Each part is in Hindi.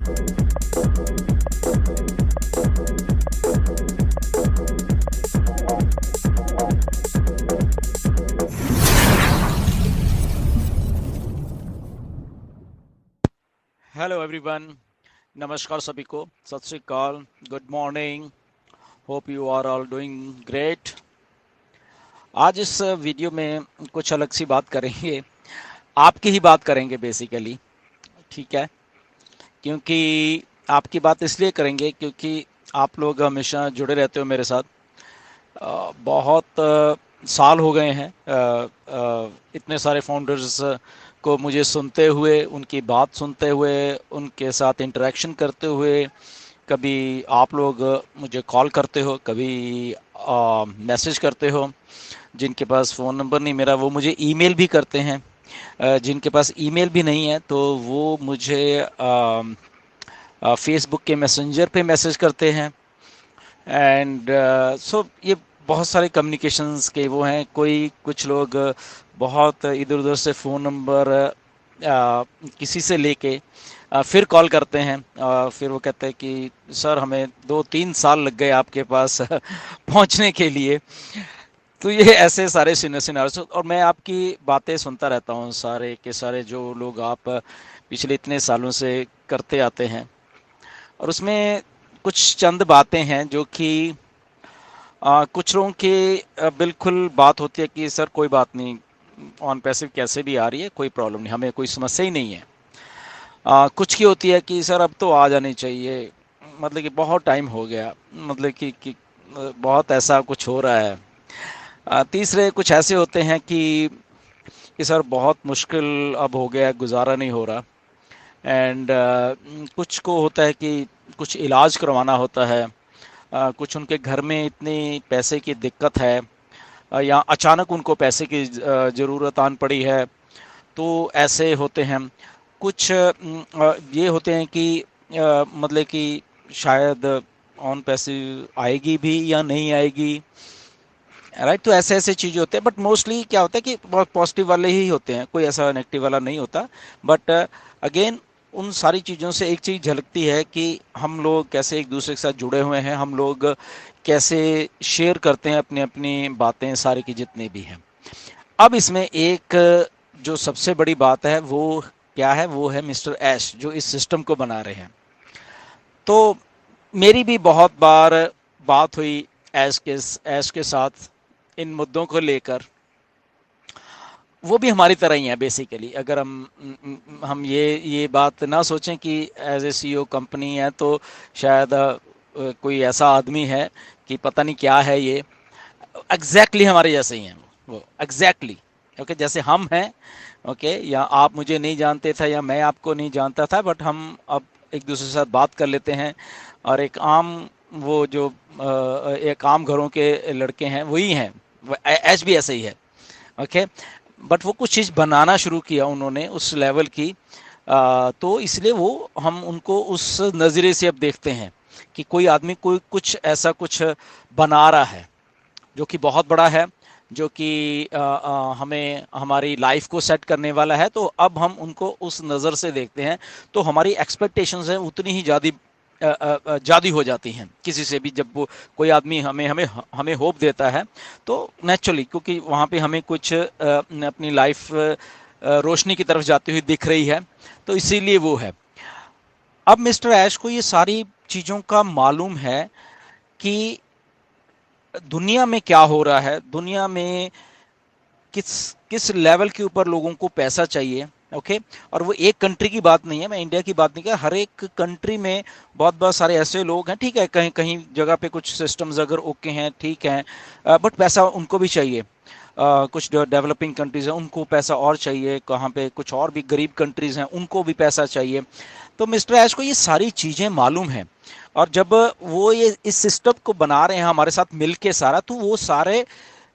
Hello everyone. नमस्कार सभी को। सत श्री अकाल। Good morning. Hope you are all doing great. आज इस वीडियो में कुछ अलग सी बात करेंगे। आपकी ही बात करेंगे बेसिकली। ठीक है। क्योंकि आपकी बात इसलिए करेंगे क्योंकि आप लोग हमेशा जुड़े रहते हो मेरे साथ। बहुत साल हो गए हैं इतने सारे फाउंडर्स को मुझे सुनते हुए, उनकी बात सुनते हुए, उनके साथ इंटरेक्शन करते हुए। कभी आप लोग मुझे कॉल करते हो, कभी मैसेज करते हो। जिनके पास फ़ोन नंबर नहीं मेरा, वो मुझे ईमेल भी करते हैं। जिनके पास ईमेल भी नहीं है तो वो मुझे फेसबुक के मैसेंजर पे मैसेज करते हैं। एंड सो ये बहुत सारे कम्युनिकेशंस के वो हैं। कोई कुछ लोग बहुत इधर उधर से फ़ोन नंबर किसी से लेके फिर कॉल करते हैं। फिर वो कहते हैं कि सर हमें 2-3 साल लग गए आपके पास पहुंचने के लिए। तो ये ऐसे सारे सिनारियोस, और मैं आपकी बातें सुनता रहता हूँ, सारे के सारे जो लोग आप पिछले इतने सालों से करते आते हैं। और उसमें कुछ चंद बातें हैं जो कि कुछ लोगों की बिल्कुल बात होती है कि सर कोई बात नहीं, ऑन पैसिव कैसे भी आ रही है, कोई प्रॉब्लम नहीं, हमें कोई समस्या ही नहीं है। कुछ की होती है कि सर अब तो आ जानी चाहिए, मतलब कि बहुत टाइम हो गया, मतलब कि बहुत ऐसा कुछ हो रहा है। तीसरे कुछ ऐसे होते हैं कि सर बहुत मुश्किल अब हो गया है, गुजारा नहीं हो रहा। एंड कुछ को होता है कि कुछ इलाज करवाना होता है। कुछ उनके घर में इतनी पैसे की दिक्कत है, या अचानक उनको पैसे की ज़रूरत आन पड़ी है, तो ऐसे होते हैं। कुछ ये होते हैं कि मतलब कि शायद ऑन पैसे आएगी भी या नहीं आएगी। राइट। तो ऐसे ऐसे चीज़ें होते हैं, बट मोस्टली क्या होता है कि बहुत पॉजिटिव वाले ही होते हैं, कोई ऐसा नेगेटिव वाला नहीं होता। बट अगेन उन सारी चीज़ों से एक चीज़ झलकती है कि हम लोग कैसे एक दूसरे के साथ जुड़े हुए हैं, हम लोग कैसे शेयर करते हैं अपनी अपनी बातें सारी की जितनी भी हैं। अब इसमें एक जो सबसे बड़ी बात है वो क्या है, वो है मिस्टर ऐश जो इस सिस्टम को बना रहे हैं। तो मेरी भी बहुत बार बात हुई ऐश के साथ इन मुद्दों को लेकर। वो भी हमारी तरह ही है बेसिकली। अगर हम ये बात ना सोचें कि एज ए सीईओ कंपनी है तो शायद कोई ऐसा आदमी है कि पता नहीं क्या है ये। एग्जैक्टली हमारे जैसे ही हैं वो एग्जैक्टली। ओके, जैसे हम हैं। ओके, या आप मुझे नहीं जानते थे या मैं आपको नहीं जानता था, बट हम अब एक दूसरे के साथ बात कर लेते हैं। और एक आम वो जो एक आम घरों के लड़के हैं वही हैं। ऐश भी ऐसे ही है। ओके, बट वो कुछ चीज़ बनाना शुरू किया उन्होंने उस लेवल की। तो इसलिए वो हम उनको उस नज़रिए से अब देखते हैं कि कोई आदमी कोई कुछ ऐसा कुछ बना रहा है जो कि बहुत बड़ा है, जो कि हमें हमारी लाइफ को सेट करने वाला है। तो अब हम उनको उस नज़र से देखते हैं, तो हमारी एक्सपेक्टेशंस हैं उतनी ही ज़्यादा हो जाती हैं किसी से भी। जब वो कोई आदमी हमें हमें हमें होप देता है तो नेचुरली, क्योंकि वहाँ पे हमें कुछ अपनी लाइफ रोशनी की तरफ जाती हुई दिख रही है, तो इसीलिए वो है। अब मिस्टर ऐश को ये सारी चीज़ों का मालूम है कि दुनिया में क्या हो रहा है, दुनिया में किस किस लेवल के ऊपर लोगों को पैसा चाहिए। ओके, और वो एक कंट्री की बात नहीं है, मैं इंडिया की बात नहीं कर, हर एक कंट्री में बहुत बहुत सारे ऐसे लोग हैं। ठीक है, कहीं कहीं जगह पे कुछ सिस्टम्स अगर ओके हैं, ठीक है, बट पैसा उनको भी चाहिए। कुछ डेवलपिंग कंट्रीज हैं उनको पैसा और चाहिए, कहाँ पे कुछ और भी गरीब कंट्रीज हैं उनको भी पैसा चाहिए। तो मिस्टर ऐश को ये सारी चीज़ें मालूम है। और जब वो ये इस सिस्टम को बना रहे हैं हमारे साथ मिलके सारा, तो वो सारे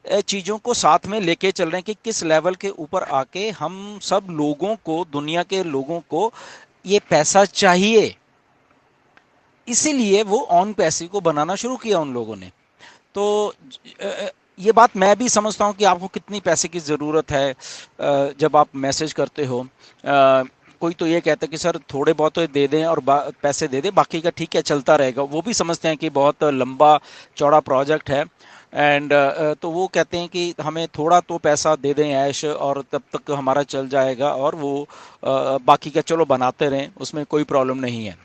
चीज़ों को साथ में लेके चल रहे हैं कि किस लेवल के ऊपर आके हम सब लोगों को, दुनिया के लोगों को ये पैसा चाहिए। इसीलिए वो ऑन पैसे को बनाना शुरू किया उन लोगों ने। तो ये बात मैं भी समझता हूँ कि आपको कितनी पैसे की ज़रूरत है जब आप मैसेज करते हो। कोई तो ये कहता है कि सर थोड़े बहुत तो दे दें और पैसे दे दें, बाकी का ठीक है चलता रहेगा। वो भी समझते हैं कि बहुत लंबा चौड़ा प्रोजेक्ट है, एंड तो वो कहते हैं कि हमें थोड़ा तो पैसा दे दें ऐश, और तब तक हमारा चल जाएगा, और वो बाकी का चलो बनाते रहें, उसमें कोई प्रॉब्लम नहीं है।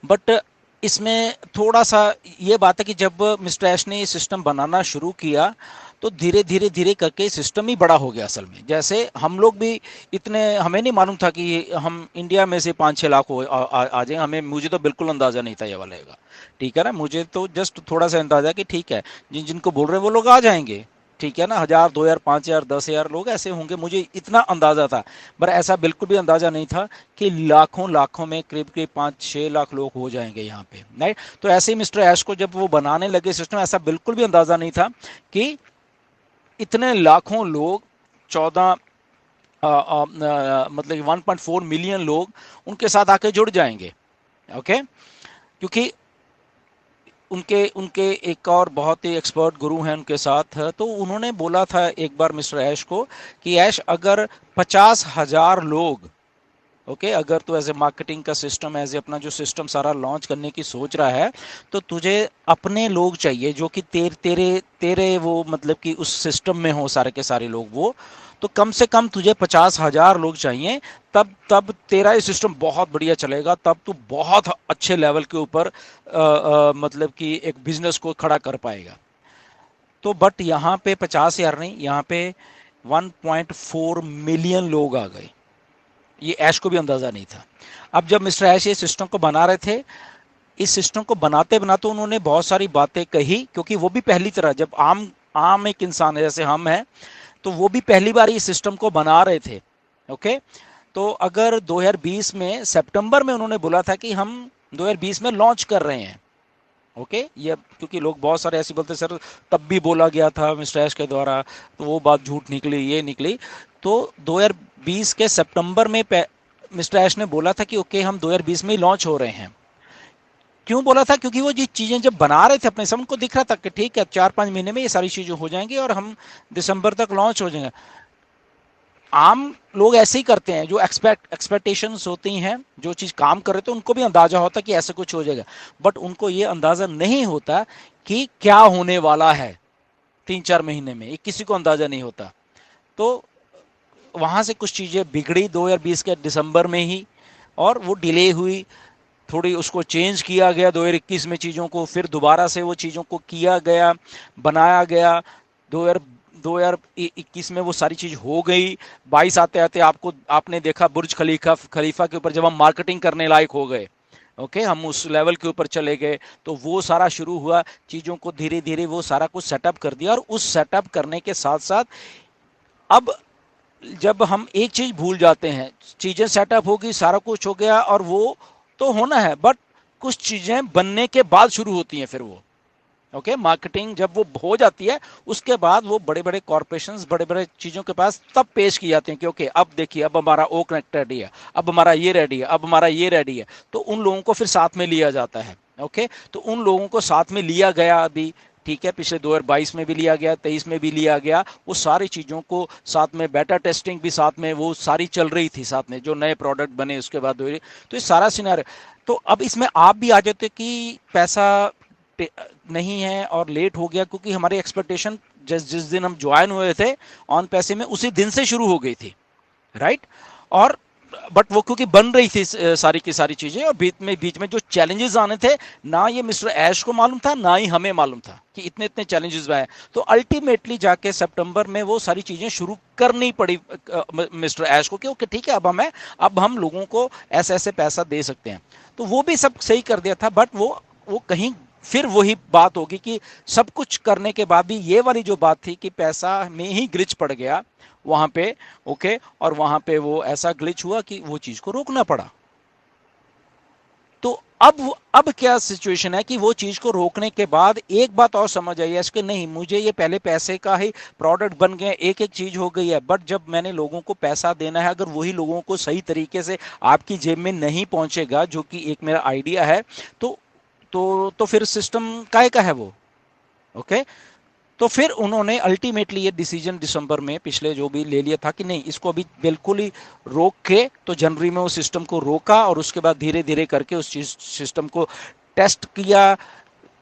बट इसमें थोड़ा सा ये बात है कि जब मिस्टर ऐश ने ये सिस्टम बनाना शुरू किया, तो धीरे धीरे धीरे करके सिस्टम ही बड़ा हो गया। असल में जैसे हम लोग भी इतने, हमें नहीं मालूम था कि हम इंडिया में से 5-6 लाख आ जाए, हमें, मुझे तो बिल्कुल अंदाजा नहीं था ये वाले का। ठीक है ना, मुझे तो जस्ट थोड़ा सा अंदाजा कि ठीक है, जिनको बोल रहे हैं वो लोग आ जाएंगे, ठीक है ना, 1000, 2000, 5000, 10,000 लोग ऐसे होंगे, मुझे इतना अंदाजा था। पर ऐसा बिल्कुल भी अंदाजा नहीं था कि लाखों लाखों में करीब करीब 5-6 लाख लोग हो जाएंगे यहाँ पे, राइट। तो ऐसे ही मिस्टर ऐश को जब वो बनाने लगे सिस्टम, ऐसा बिल्कुल भी अंदाजा नहीं था कि इतने लाखों लोग, 14 मतलब 1.4 मिलियन लोग उनके साथ आके जुड़ जाएंगे। ओके, क्योंकि उनके उनके एक और बहुत ही एक्सपर्ट गुरु हैं उनके साथ, तो उन्होंने बोला था एक बार मिस्टर ऐश को कि ऐश, अगर 50,000 लोग, ओके, अगर तू एज ए मार्केटिंग का सिस्टम, एज ए अपना जो सिस्टम सारा लॉन्च करने की सोच रहा है, तो तुझे अपने लोग चाहिए जो कि तेरे तेरे वो मतलब कि उस सिस्टम में हो, सारे के सारे लोग वो, तो कम से कम तुझे 50,000 लोग चाहिए। तब तब तेरा ये सिस्टम बहुत बढ़िया चलेगा, तब तू बहुत अच्छे लेवल के ऊपर मतलब कि एक बिजनेस को खड़ा कर पाएगा। तो बट यहाँ पे 50,000 नहीं, यहाँ पे 1.4 मिलियन लोग आ गए। ये ऐश को भी अंदाजा नहीं था। अब जब मिस्टर ऐश ये सिस्टम को बना रहे थे, इस सिस्टम को बनाते बनाते उन्होंने बहुत सारी बातें कही, क्योंकि वो भी पहली तरह, जब आम आम एक इंसान है जैसे हम हैं, तो वो भी पहली बार इस सिस्टम को बना रहे थे। ओके, तो अगर 2020 में सितंबर में उन्होंने बोला था कि हम 2020 में लॉन्च कर रहे हैं। ओके, ये क्योंकि लोग बहुत सारे ऐसे बोलते सर तब भी बोला गया था मिस्टर ऐश के द्वारा, तो वो बात झूठ निकली, ये निकली। तो 2020 के सितंबर में मिस्टर ऐश ने बोला था कि ओके, हम 2020 में ही लॉन्च हो रहे हैं। क्यों बोला था? क्योंकि वो ये चीजें जब बना रहे थे अपने समय, उनको दिख रहा था कि ठीक है 4-5 महीने में ये सारी चीजें हो जाएंगी और हम दिसंबर तक लॉन्च हो जाएंगे। आम लोग ऐसे ही करते हैं, जो एक्सपेक्टेशंस होती हैं, जो चीज काम कर रहे थे उनको भी अंदाजा होता कि ऐसा कुछ हो जाएगा, बट उनको ये अंदाजा नहीं होता कि क्या होने वाला है 3-4 महीने में, ये किसी को अंदाजा नहीं होता। तो वहां से कुछ चीजें बिगड़ी 2020 के दिसंबर में ही, और वो डिले हुई, थोड़ी उसको चेंज किया गया 2021 में चीज़ों को, फिर दोबारा से वो चीज़ों को किया गया, बनाया गया। 2021 में वो सारी चीज़ हो गई। 22 आते आते आपने देखा बुर्ज खलीफा के ऊपर जब हम मार्केटिंग करने लायक हो गए, ओके, हम उस लेवल के ऊपर चले गए, तो वो सारा शुरू हुआ। चीज़ों को धीरे धीरे वो सारा कुछ सेटअप कर दिया, और उस सेटअप करने के साथ साथ अब जब हम एक चीज भूल जाते हैं, चीजें सेटअप होगी, सारा कुछ हो गया, और वो तो होना है, बट कुछ चीजें बनने के बाद शुरू होती हैं फिर वो। ओके, मार्केटिंग जब वो हो जाती है, उसके बाद वो बड़े बड़े कॉर्पोरेशंस, बड़े बड़े चीजों के पास तब पेश की जाती हैं कि ओके, अब देखिए, अब हमारा ओ कनेक्ट रेडी है, अब हमारा ये रेडी है, अब हमारा ये रेडी है। तो उन लोगों को फिर साथ में लिया जाता है। ओके, तो उन लोगों को साथ में लिया गया अभी, ठीक है, पिछले 2022 में भी लिया गया, 23 में भी लिया गया। वो सारी चीज़ों को साथ में, बेटा टेस्टिंग भी साथ में, वो सारी चल रही थी साथ में, जो नए प्रोडक्ट बने उसके बाद। तो ये सारा सिनेरियो, तो अब इसमें आप भी आ जाते कि पैसा नहीं है और लेट हो गया, क्योंकि हमारी एक्सपेक्टेशन जिस जिस दिन हम ज्वाइन हुए थे ऑन पैसे में, उसी दिन से शुरू हो गई थी, राइट। और बट वो क्योंकि बन रही थी सारी की सारी चीजें, और बीच में जो चैलेंजेस आने थे, ना ये मिस्टर ऐश को मालूम था, ना ही हमें मालूम था कि इतने इतने चैलेंजेस आए। तो अल्टीमेटली जाके सितंबर में वो सारी चीजें शुरू करनी पड़ी मिस्टर ऐश को, कि ओके ठीक है, अब हम लोगों को ऐसे ऐसे पैसा दे सकते हैं। तो वो भी सब सही कर दिया था, बट वो कहीं फिर वही बात होगी कि सब कुछ करने के बाद भी ये वाली जो बात थी कि पैसा में ही ग्लिच पड़ गया वहां पे। ओके, और वहां पे वो ऐसा ग्लिच हुआ कि वो चीज को रोकना पड़ा। तो अब क्या सिचुएशन है कि वो चीज को रोकने के बाद एक बात और समझ आई है इसके, नहीं, मुझे ये पहले पैसे का ही प्रोडक्ट बन गए, एक एक चीज हो गई है, बट जब मैंने लोगों को पैसा देना है, अगर वही लोगों को सही तरीके से आपकी जेब में नहीं पहुंचेगा, जो कि एक मेरा आइडिया है, तो फिर सिस्टम काय का है वो। ओके, तो तो फिर उन्होंने अल्टीमेटली ये डिसीजन दिसंबर में पिछले जो भी ले लिया था कि नहीं, इसको अभी बिल्कुल ही रोक के, तो जनवरी में उस सिस्टम को रोका और उसके बाद धीरे धीरे करके उस चीज सिस्टम को टेस्ट किया,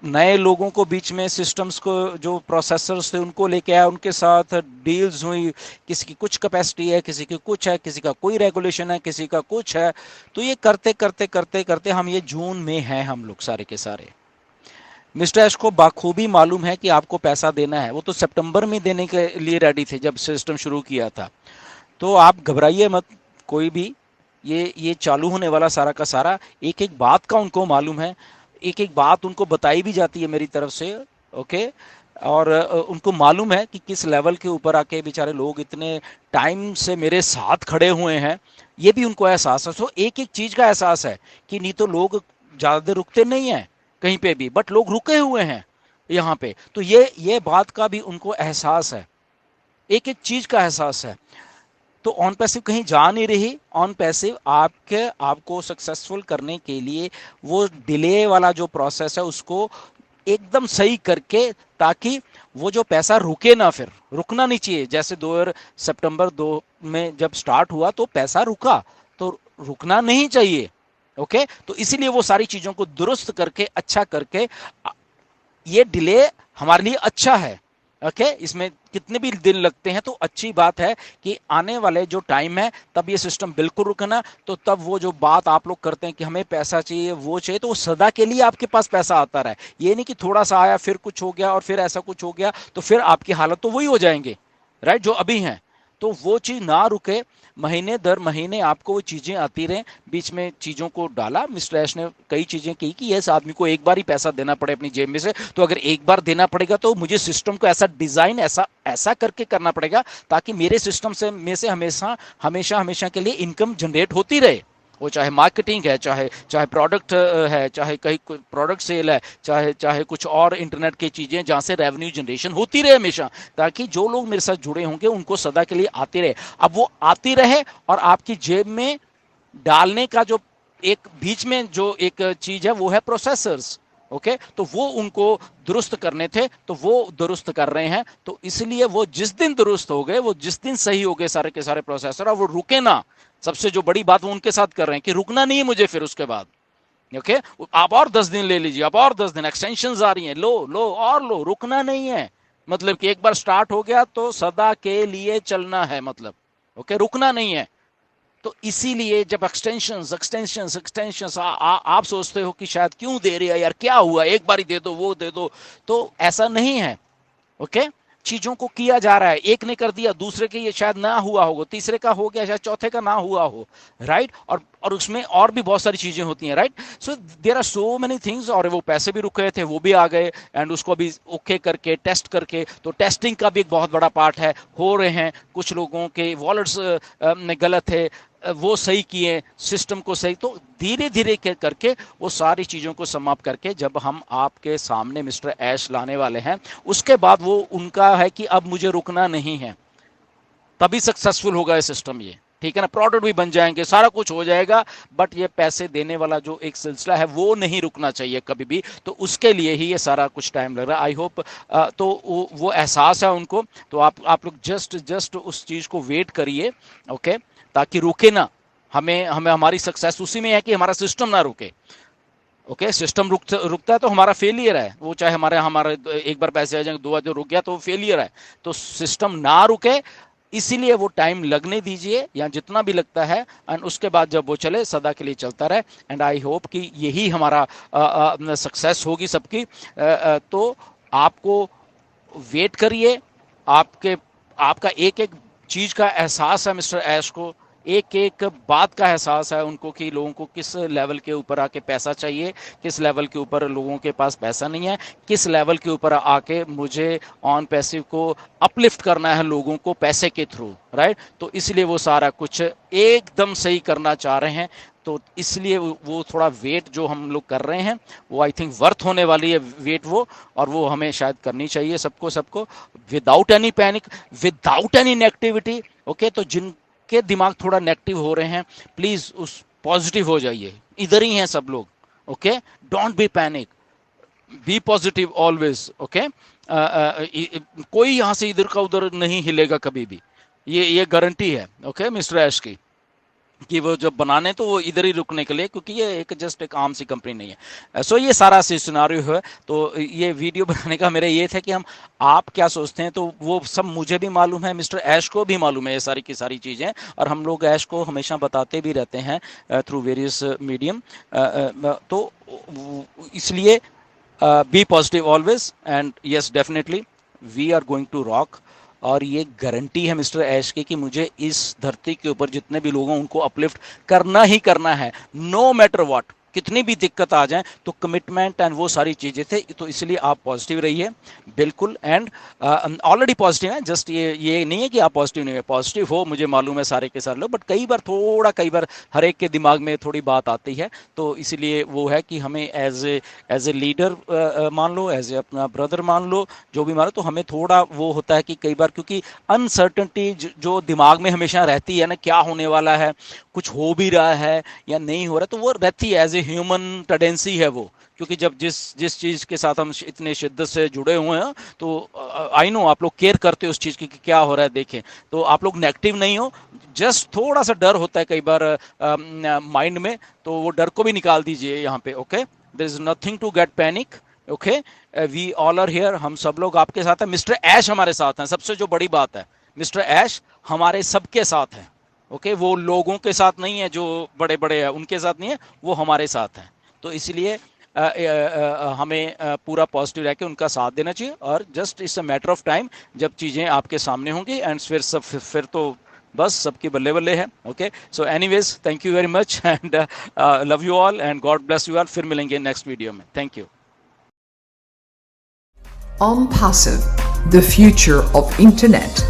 नए लोगों को बीच में सिस्टम्स को जो प्रोसेसर्स थे उनको लेके आया, उनके साथ डील्स हुई, किसी की कुछ कैपेसिटी है, किसी की कुछ है, किसी का कोई रेगुलेशन है, किसी का कुछ है। तो ये करते करते करते करते हम ये जून में हैं हम लोग सारे के सारे। मिस्टर एश को बाखूबी मालूम है कि आपको पैसा देना है, वो तो सितंबर में देने के लिए रेडी थे जब सिस्टम शुरू किया था। तो आप घबराइए मत कोई भी, ये चालू होने वाला सारा का सारा, एक एक बात का उनको मालूम है, एक एक बात उनको बताई भी जाती है मेरी तरफ से। ओके, और उनको मालूम है कि किस लेवल के ऊपर आके बेचारे लोग इतने टाइम से मेरे साथ खड़े हुए हैं, ये भी उनको एहसास है। तो एक एक चीज का एहसास है कि नहीं तो लोग ज्यादा देर रुकते नहीं हैं कहीं पे भी, बट लोग रुके हुए हैं यहाँ पे। तो ये बात का भी उनको एहसास है, एक एक चीज का एहसास है। तो ऑन पैसिव कहीं जा नहीं रही। ऑन पैसिव आपको सक्सेसफुल करने के लिए वो डिले वाला जो प्रोसेस है उसको एकदम सही करके, ताकि वो जो पैसा रुके ना, फिर रुकना नहीं चाहिए। जैसे 2 सितंबर 2 में जब स्टार्ट हुआ तो पैसा रुका, तो रुकना नहीं चाहिए। ओके, तो इसीलिए वो सारी चीजों को दुरुस्त करके अच्छा करके, ये डिले हमारे लिए अच्छा है। ओके, इसमें कितने भी दिन लगते हैं तो अच्छी बात है कि आने वाले जो टाइम है तब ये सिस्टम बिल्कुल रुकना। तो तब वो जो बात आप लोग करते हैं कि हमें पैसा चाहिए, वो चाहिए, तो वो सदा के लिए आपके पास पैसा आता रहे। ये नहीं कि थोड़ा सा आया फिर कुछ हो गया और फिर ऐसा कुछ हो गया, तो फिर आपकी हालत तो वही हो जाएंगे, राइट, जो अभी हैं। तो वो चीज ना रुके, महीने दर महीने आपको वो चीजें आती रहें। बीच में चीजों को डाला मिस्टर ऐश ने, कई चीजें की कि इस आदमी को एक बार ही पैसा देना पड़े अपनी जेब में से। तो अगर एक बार देना पड़ेगा तो मुझे सिस्टम को ऐसा डिजाइन ऐसा ऐसा करके करना पड़ेगा ताकि मेरे सिस्टम से में से हमेशा हमेशा हमेशा के लिए इनकम जनरेट होती रहे। वो चाहे मार्केटिंग है, चाहे चाहे प्रोडक्ट है, चाहे कहीं प्रोडक्ट सेल है, चाहे चाहे कुछ और इंटरनेट की चीजें जहां से रेवेन्यू जनरेशन होती रहे हमेशा, ताकि जो लोग मेरे साथ जुड़े होंगे उनको सदा के लिए आती रहे। अब वो आती रहे और आपकी जेब में डालने का जो एक बीच में जो एक चीज है वो है प्रोसेसर्स। ओके, तो वो उनको दुरुस्त करने थे, तो वो दुरुस्त कर रहे हैं। तो इसलिए वो जिस दिन दुरुस्त हो गए, वो जिस दिन सही हो गए सारे के सारे प्रोसेसर, और वो रुके ना, सबसे जो बड़ी बात वो उनके साथ कर रहे हैं कि रुकना नहीं है मुझे फिर उसके बाद। ओके, आप और 10 दिन ले लीजिए, आप और 10 दिन, एक्सटेंशन आ रही हैं, लो लो और लो, रुकना नहीं है। मतलब कि एक बार स्टार्ट हो गया तो सदा के लिए चलना है, मतलब ओके, रुकना नहीं है। तो इसीलिए जब एक्सटेंशंस एक्सटेंशंस एक्सटेंशंस आप सोचते हो कि शायद क्यों दे रहे हैं यार, क्या हुआ, एक बार ही दे दो, वो दे दो, तो ऐसा नहीं है। ओके, चीजों को किया जा रहा है, एक ने कर दिया, दूसरे के ये शायद ना हुआ होगा, तीसरे का हो गया, शायद चौथे का ना हुआ हो, राइट। और उसमें और भी बहुत सारी चीजें होती हैं, right. So there are so many things. और वो पैसे भी रुक गए थे, वो भी आ गए, एंड उसको भी ओके करके टेस्ट करके, तो टेस्टिंग का भी एक बहुत बड़ा पार्ट है, हो रहे हैं। कुछ लोगों के वॉलेट्स गलत है, वो सही किए, सिस्टम को सही, तो धीरे धीरे करके वो सारी चीज़ों को समाप्त करके जब हम आपके सामने मिस्टर ऐश लाने वाले हैं, उसके बाद वो उनका है कि अब मुझे रुकना नहीं है, तभी सक्सेसफुल होगा ये सिस्टम, ये ठीक है ना। प्रोडक्ट भी बन जाएंगे, सारा कुछ हो जाएगा, बट ये पैसे देने वाला जो एक सिलसिला है वो नहीं रुकना चाहिए कभी भी। तो उसके लिए ही ये सारा कुछ टाइम लग रहा है। आई होप तो वो एहसास है उनको। तो आप लोग जस्ट उस चीज़ को वेट करिए, ओके, ताकि रुके ना। हमें हमें हमारी सक्सेस उसी में है कि हमारा सिस्टम ना रुके। ओके, सिस्टम रुकता है तो हमारा फेलियर है, वो चाहे हमारे हमारे एक बार पैसे आ जाएंगे, 2 बार जो रुक गया तो फेलियर है। तो सिस्टम ना रुके, इसीलिए वो टाइम लगने दीजिए, या जितना भी लगता है, एंड उसके बाद जब वो चले, सदा के लिए चलता रहे। एंड आई होप कि यही हमारा सक्सेस होगी सबकी। तो आपको वेट करिए। आपके आपका एक एक चीज का एहसास है मिस्टर ऐश को, एक एक बात का एहसास है उनको कि लोगों को किस लेवल के ऊपर आके पैसा चाहिए, किस लेवल के ऊपर लोगों के पास पैसा नहीं है, किस लेवल के ऊपर आके मुझे ऑन पैसिव को अपलिफ्ट करना है लोगों को पैसे के थ्रू, राइट। तो इसलिए वो सारा कुछ एकदम सही करना चाह रहे हैं। तो इसलिए वो थोड़ा वेट जो हम लोग कर रहे हैं, वो आई थिंक वर्थ होने वाली है वेट वो, और वो हमें शायद करनी चाहिए सबको सबको, without any panic, without any negativity. Okay, तो जिनके दिमाग थोड़ा नेगेटिव हो रहे हैं, प्लीज उस पॉजिटिव हो जाइए, इधर ही हैं सब लोग। Okay, don't be panic, be positive always, okay. कोई यहाँ से इधर का उधर नहीं हिलेगा कभी भी, ये गारंटी है, ओके मिस्टर ऐश की, कि वो जब बनाने तो वो इधर ही रुकने के लिए, क्योंकि ये एक जस्ट एक आम सी कंपनी नहीं है। सो ये सारा सिनेरियो है। तो ये वीडियो बनाने का मेरा ये था कि हम, आप क्या सोचते हैं, तो वो सब मुझे भी मालूम है, मिस्टर ऐश को भी मालूम है ये सारी की सारी चीज़ें, और हम लोग ऐश को हमेशा बताते भी रहते हैं थ्रू वेरियस मीडियम। तो इसलिए be positive always, and yes definitely we are going to rock. और ये गारंटी है मिस्टर ऐश की कि मुझे इस धरती के ऊपर जितने भी लोग हैं उनको अपलिफ्ट करना ही करना है, नो मैटर व्हाट, कितनी भी दिक्कत आ जाए। तो कमिटमेंट एंड वो सारी चीज़ें थे, तो इसलिए आप पॉजिटिव रहिए बिल्कुल। एंड ऑलरेडी पॉजिटिव है, जस्ट ये नहीं है कि आप पॉजिटिव नहीं है, पॉजिटिव हो, मुझे मालूम है सारे के सारे लोग, बट कई बार हर एक के दिमाग में थोड़ी बात आती है। तो इसीलिए वो है कि हमें एज ए लीडर मान लो, एज ए अपना ब्रदर मान लो, जो भी मान लो, तो हमें थोड़ा वो होता है कि कई बार, क्योंकि अनसर्टनिटी जो दिमाग में हमेशा रहती है ना, क्या होने वाला है, कुछ हो भी रहा है या नहीं हो रहा, तो वो रहती है, एज ए ह्यूमन टेंडेंसी है वो। क्योंकि जब जिस चीज़ के साथ हम इतने शिद्दत से जुड़े हुए हैं, तो आई नो आप लोग केयर करते हो उस चीज़ की कि क्या हो रहा है, देखें। तो आप लोग नेगेटिव नहीं हो, जस्ट थोड़ा सा डर होता है कई बार माइंड में, तो वो डर को भी निकाल दीजिए यहाँ पे, okay. There is nothing to get panic, okay. We all are here, हम सब लोग आपके साथ हैं। मिस्टर ऐश हमारे साथ हैं, सबसे जो बड़ी बात है, मिस्टर ऐश हमारे सबके साथ हैं, ओके। वो लोगों के साथ नहीं है जो बड़े बड़े हैं, उनके साथ नहीं है, वो हमारे साथ हैं। तो इसलिए हमें पूरा पॉजिटिव रह के उनका साथ देना चाहिए, और just it's a matter of time जब चीज़ें आपके सामने होंगी, एंड फिर तो बस सबके बल्ले बल्ले है, okay. So anyways, thank you very much, and love you all, and God bless you all. फिर मिलेंगे नेक्स्ट वीडियो में, thank you. OnPassive, the future of internet.